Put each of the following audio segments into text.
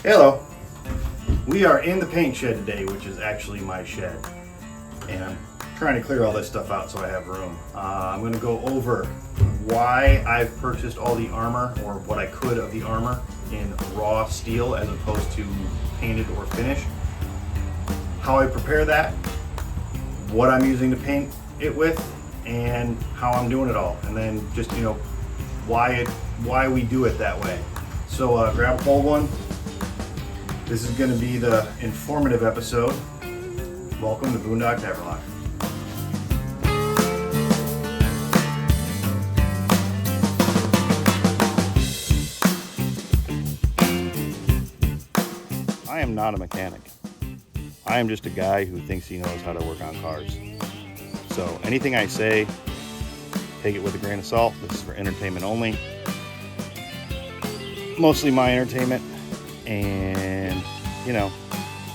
Hello. We are in the paint shed today, which is actually my shed. And I'm trying to clear all this stuff out so I have room. I'm going to go over why I've purchased all the armor, or what I could of the armor, in raw steel as opposed to painted or finished. How I prepare that, what I'm using to paint it with, and how I'm doing it all. And then just, why we do it that way. So grab a cold one. This is going to be the informative episode. Welcome to Boondock Tavern Life. I am not a mechanic. I am just a guy who thinks he knows how to work on cars. So anything I say, take it with a grain of salt. This is for entertainment only. Mostly my entertainment. And,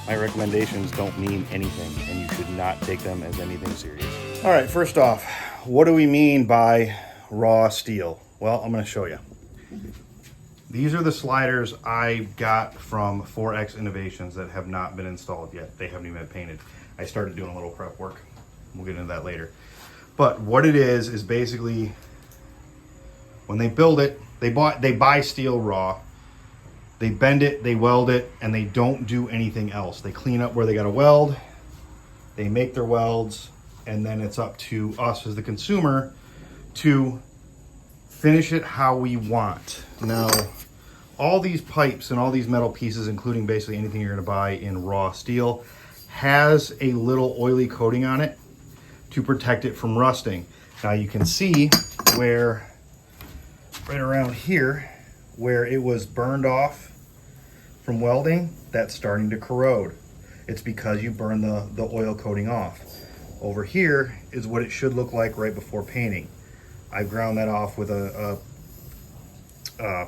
my recommendations don't mean anything, and you should not take them as anything serious. All right, first off, what do we mean by raw steel? Well, I'm going to show you. These are the sliders I got from 4X Innovations that have not been installed yet. They haven't even been painted. I started doing a little prep work. We'll get into that later. But what it is basically, when they build it, they buy steel raw. They bend it, they weld it, and they don't do anything else. They clean up where they got to weld, they make their welds, and then it's up to us as the consumer to finish it how we want. Now, all these pipes and all these metal pieces, including basically anything you're going to buy in raw steel, has a little oily coating on it to protect it from rusting. Now you can see where, right around here, where it was burned off from welding, that's starting to corrode. It's because you burn the oil coating off. Over here is what it should look like right before painting. I ground that off with a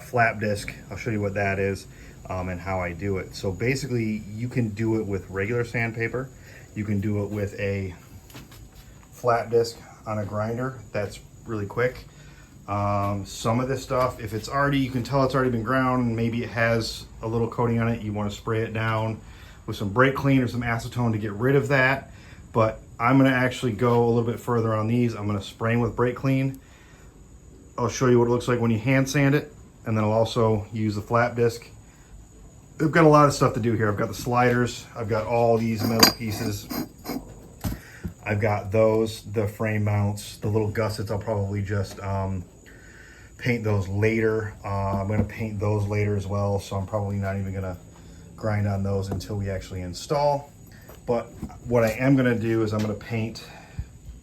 flap disc. I'll show you what that is and how I do it. So basically, you can do it with regular sandpaper. You can do it with a flat disc on a grinder. That's really quick. Some of this stuff, if it's already, you can tell it's already been ground and maybe it has a little coating on it, you want to spray it down with some brake clean or some acetone to get rid of that. But I'm going to actually go a little bit further on these. I'm going to spray them with brake clean. I'll show you what it looks like when you hand sand it, and then I'll also use the flat disc. I've got a lot of stuff to do here. I've got the sliders, I've got all these metal pieces, I've got those, the frame mounts, the little gussets. I'll probably just paint those later. I'm going to paint those later as well, so I'm probably not even going to grind on those until we actually install. But what I am going to do is I'm going to paint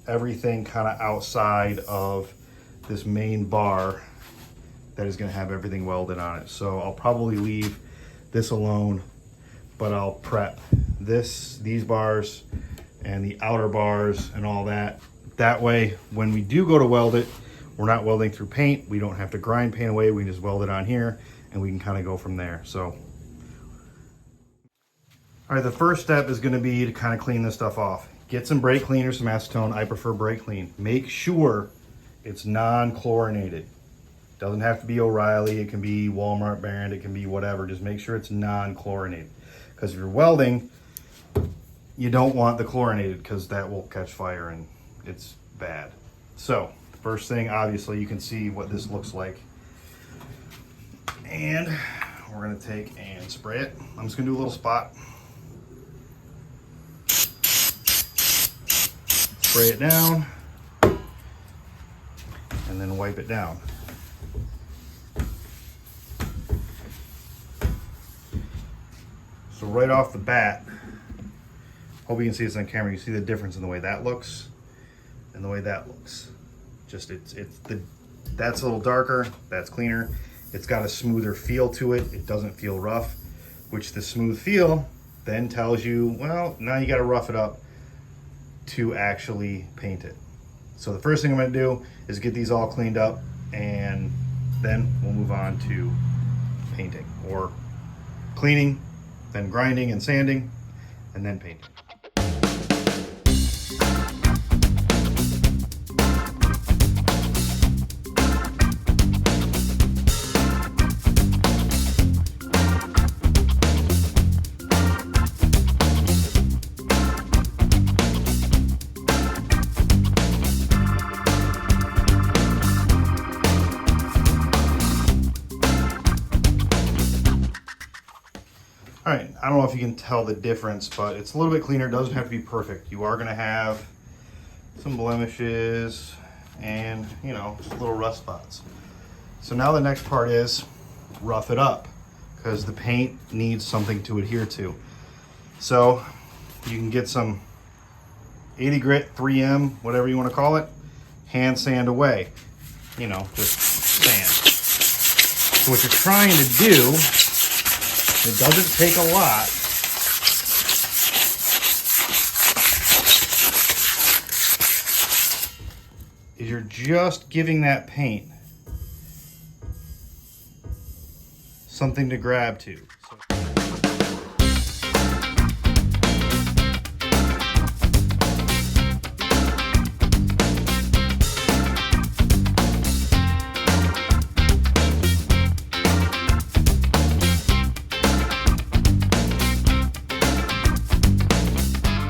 everything kind of outside of this main bar that is going to have everything welded on it. So I'll probably leave this alone, but I'll prep these bars and the outer bars and all that. That way, when we do go to weld it, we're not welding through paint. We don't have to grind paint away. We can just weld it on here and we can kind of go from there. So, all right, the first step is going to be to kind of clean this stuff off. Get some brake clean or some acetone. I prefer brake clean. Make sure it's non-chlorinated. Doesn't have to be O'Reilly. It can be Walmart brand. It can be whatever. Just make sure it's non-chlorinated. Because if you're welding, you don't want the chlorinated, because that will catch fire and it's bad. So first thing, obviously, you can see what this looks like. And we're going to take and spray it. I'm just going to do a little spot. Spray it down. And then wipe it down. So right off the bat, hope you can see this on camera. You see the difference in the way that looks and the way that looks. Just that's a little darker, that's cleaner. It's got a smoother feel to it. It doesn't feel rough, which the smooth feel then tells you, well, now you got to rough it up to actually paint it. So the first thing I'm going to do is get these all cleaned up, and then we'll move on to painting, or cleaning, then grinding and sanding, and then painting. All right, I don't know if you can tell the difference, but it's a little bit cleaner. It doesn't have to be perfect. You are gonna have some blemishes and, you know, just little rust spots. So now the next part is rough it up, because the paint needs something to adhere to. So you can get some 80 grit, 3M, whatever you want to call it, hand sand away. You know, just sand. So what you're trying to do, it doesn't take a lot, is you're just giving that paint something to grab to.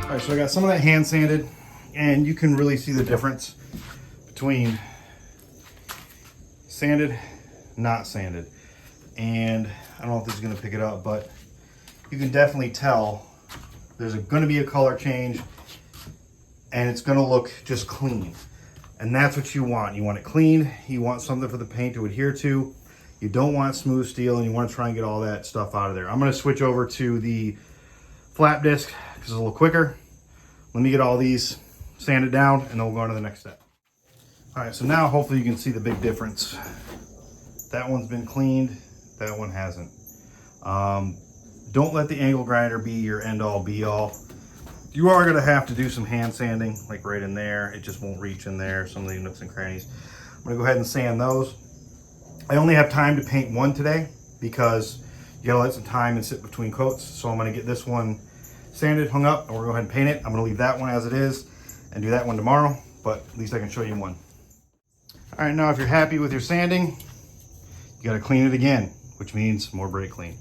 All right, so I got some of that hand sanded, and you can really see the difference between sanded, not sanded. And I don't know if this is going to pick it up, but you can definitely tell there's going to be a color change, and it's going to look just clean. And that's what you want. You want it clean. You want something for the paint to adhere to. You don't want smooth steel, and you want to try and get all that stuff out of there. I'm going to switch over to the flat disc because it's a little quicker. Let me get all these sanded down, and then we'll go on to the next step. All right, so now hopefully you can see the big difference. That one's been cleaned. That one hasn't. Don't let the angle grinder be your end all be all. You are gonna have to do some hand sanding, like right in there. It just won't reach in there, some of the nooks and crannies. I'm gonna go ahead and sand those. I only have time to paint one today because you gotta let some time and sit between coats. So I'm gonna get this one sanded, hung up, and we're gonna go ahead and paint it. I'm gonna leave that one as it is and do that one tomorrow, but at least I can show you one. All right, now if you're happy with your sanding, you gotta clean it again, which means more brake clean.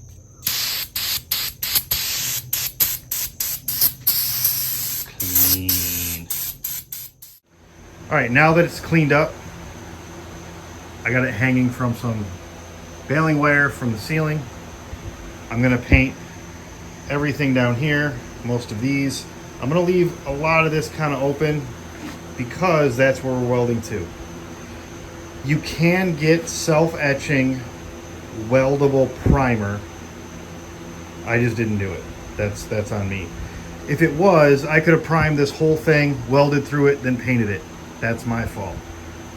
Clean. All right, now that it's cleaned up, I got it hanging from some baling wire from the ceiling. I'm gonna paint everything down here, most of these. I'm gonna leave a lot of this kind of open because that's where we're welding to. You can get self-etching weldable primer. I just didn't do it. That's on me. If it was, I could have primed this whole thing, welded through it, then painted it. That's my fault.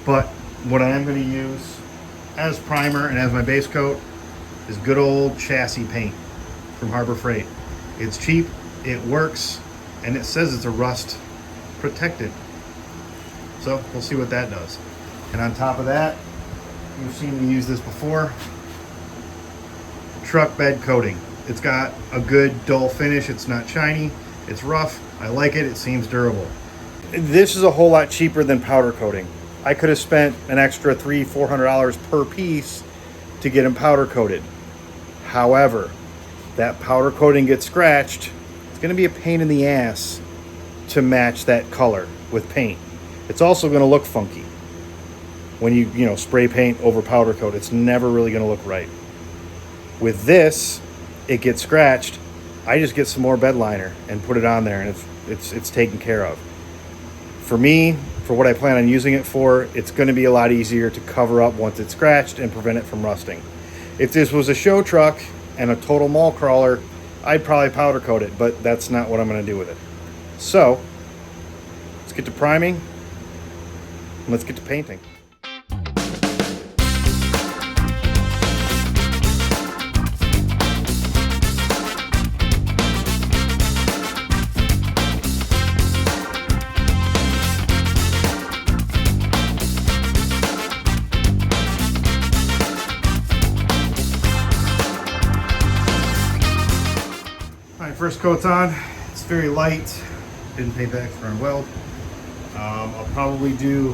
But what I am going to use as primer and as my base coat is good old chassis paint from Harbor Freight. It's cheap, it works, and it says it's a rust protectant. So we'll see what that does. And on top of that, you've seen me use this before, truck bed coating. It's got a good dull finish. It's not shiny, it's rough. I like it, it seems durable. This is a whole lot cheaper than powder coating. I could have spent an extra $300-400 per piece to get them powder coated. However, that powder coating gets scratched, it's gonna be a pain in the ass to match that color with paint. It's also gonna look funky. When you spray paint over powder coat, it's never really gonna look right. With this, it gets scratched. I just get some more bed liner and put it on there, and it's taken care of. For me, for what I plan on using it for, it's gonna be a lot easier to cover up once it's scratched and prevent it from rusting. If this was a show truck and a total mall crawler, I'd probably powder coat it, but that's not what I'm gonna do with it. So, let's get to priming, and let's get to painting. First coat's on, it's very light, didn't paint the extra weld. I'll probably do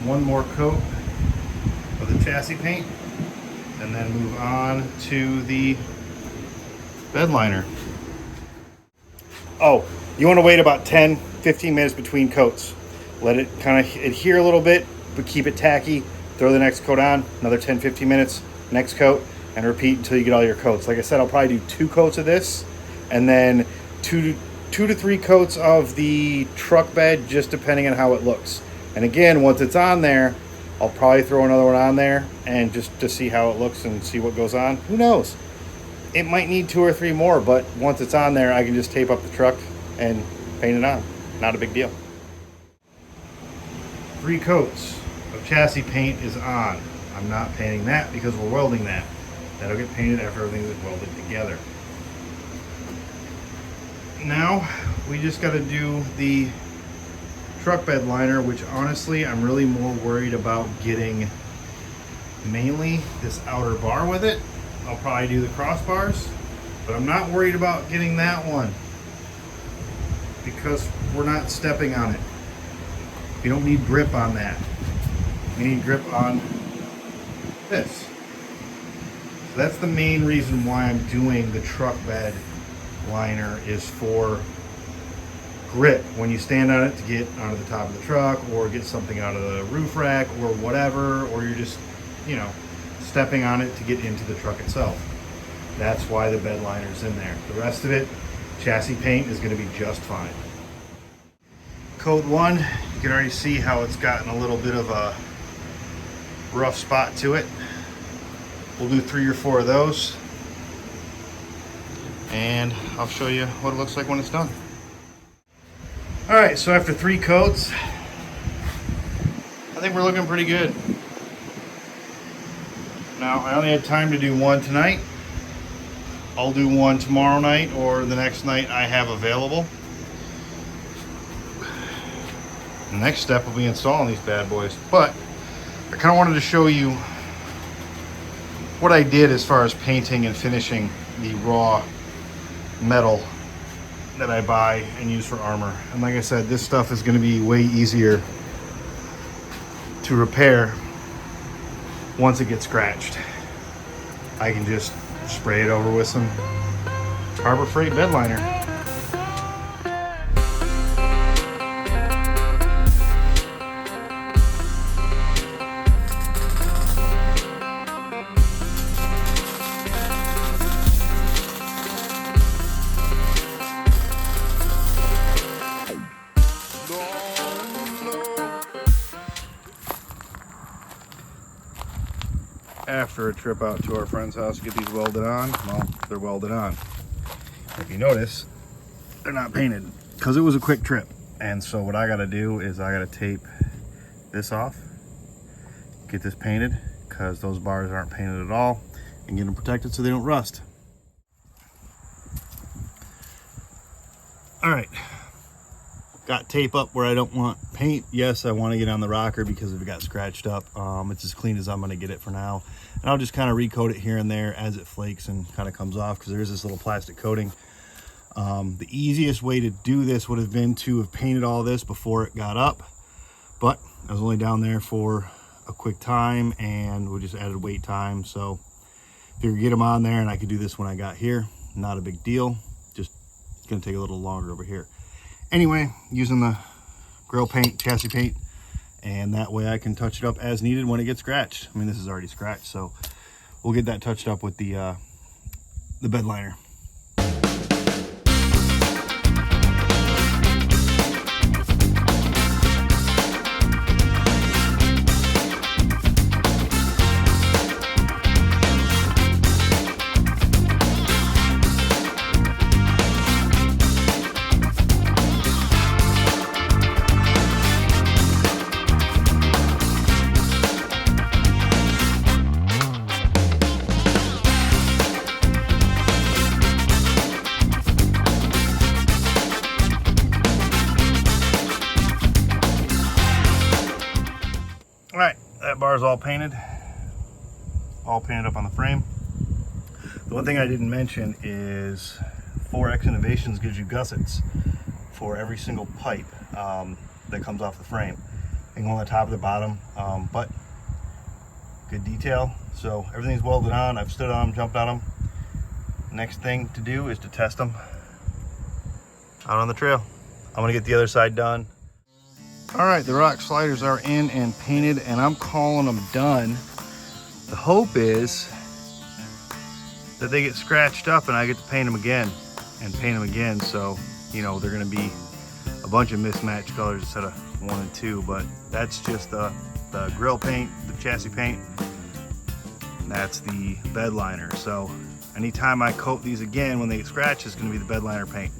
one more coat of the chassis paint and then move on to the bed liner. Oh, you want to wait about 10-15 minutes between coats. Let it kind of adhere a little bit, but keep it tacky. Throw the next coat on, another 10-15 minutes, next coat. and repeat until you get all your coats. Like I said, I'll probably do 2 coats of this, and then two to 3 coats of the truck bed, just depending on how it looks. And again, once it's on there, I'll probably throw another one on there and just to see how it looks and see what goes on. Who knows? It might need 2 or 3 more, but once it's on there, I can just tape up the truck and paint it on. Not a big deal. 3 coats of chassis paint is on. I'm not painting that because we're welding that. That'll get painted after everything is welded together. Now, we just got to do the truck bed liner, which honestly, I'm really more worried about getting mainly this outer bar with it. I'll probably do the crossbars, but I'm not worried about getting that one because we're not stepping on it. We don't need grip on that. We need grip on this. So that's the main reason why I'm doing the truck bed liner, is for grip when you stand on it to get onto the top of the truck or get something out of the roof rack or whatever, or you're just, you know, stepping on it to get into the truck itself. That's why the bed liner's in there. The rest of it, chassis paint, is going to be just fine. Coat 1, you can already see how it's gotten a little bit of a rough spot to it. We'll do 3 or 4 of those, and I'll show you what it looks like when it's done. All right, so after 3 coats, I think we're looking pretty good. Now, I only had time to do 1 tonight. I'll do 1 tomorrow night or the next night I have available. The next step will be installing these bad boys. But I kind of wanted to show you what I did as far as painting and finishing the raw metal that I buy and use for armor. And like I said, this stuff is going to be way easier to repair once it gets scratched. I can just spray it over with some Harbor Freight bed liner. After a trip out to our friend's house to get these welded on, well, they're welded on. If you notice, they're not painted because it was a quick trip. And so what I got to do is I got to tape this off, get this painted because those bars aren't painted at all, and get them protected so they don't rust. All right, got tape up where I don't want paint. Yes, I want to get on the rocker because if it got scratched up, it's as clean as I'm going to get it for now. And I'll just kind of recoat it here and there as it flakes and kind of comes off because there is this little plastic coating. The easiest way to do this would have been to have painted all this before it got up, but I was only down there for a quick time and we just added wait time. So if you could get them on there and I could do this when I got here, not a big deal. Just going to take a little longer over here. Anyway, using the grill paint, chassis paint, and that way I can touch it up as needed when it gets scratched. I mean, this is already scratched, so we'll get that touched up with the bed liner. All right, that bar is all painted up on the frame. The one thing I didn't mention is 4X Innovations gives you gussets for every single pipe that comes off the frame. They go on the top of the bottom, but good detail. So everything's welded on. I've stood on them, jumped on them. Next thing to do is to test them out on the trail. I'm gonna get the other side done. All right, the rock sliders are in and painted, and I'm calling them done. The hope is that they get scratched up and I get to paint them again and paint them again. So, you know, they're gonna be a bunch of mismatched colors instead of 1 and 2, but that's just the grill paint, the chassis paint. That's the bed liner. So anytime I coat these again when they get scratched, it's gonna be the bed liner paint.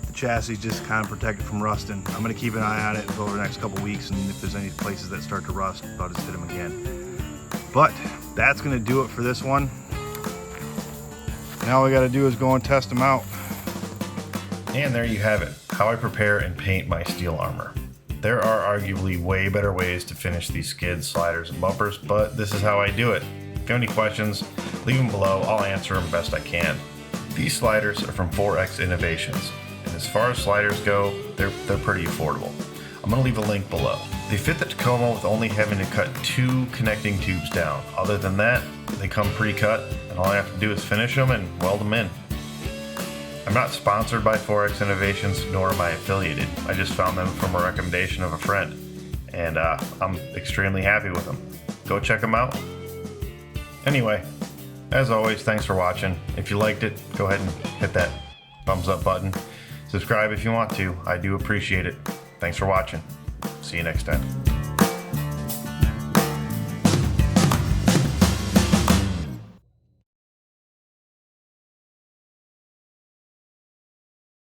The chassis just kind of protected from rusting. I'm gonna keep an eye on it over the next couple weeks, and if there's any places that start to rust, I'll just hit them again. But that's gonna do it for this one. Now all we gotta do is go and test them out. And there you have it, how I prepare and paint my steel armor. There are arguably way better ways to finish these skids, sliders, and bumpers, but this is how I do it. If you have any questions, leave them below. I'll answer them best I can. These sliders are from 4X Innovations, and as far as sliders go, they're pretty affordable. I'm going to leave a link below. They fit the Tacoma with only having to cut 2 connecting tubes down. Other than that, they come pre-cut, and all I have to do is finish them and weld them in. I'm not sponsored by 4X Innovations, nor am I affiliated. I just found them from a recommendation of a friend, and I'm extremely happy with them. Go check them out. Anyway, as always, thanks for watching. If you liked it, go ahead and hit that thumbs up button. Subscribe if you want to. I do appreciate it. Thanks for watching. See you next time.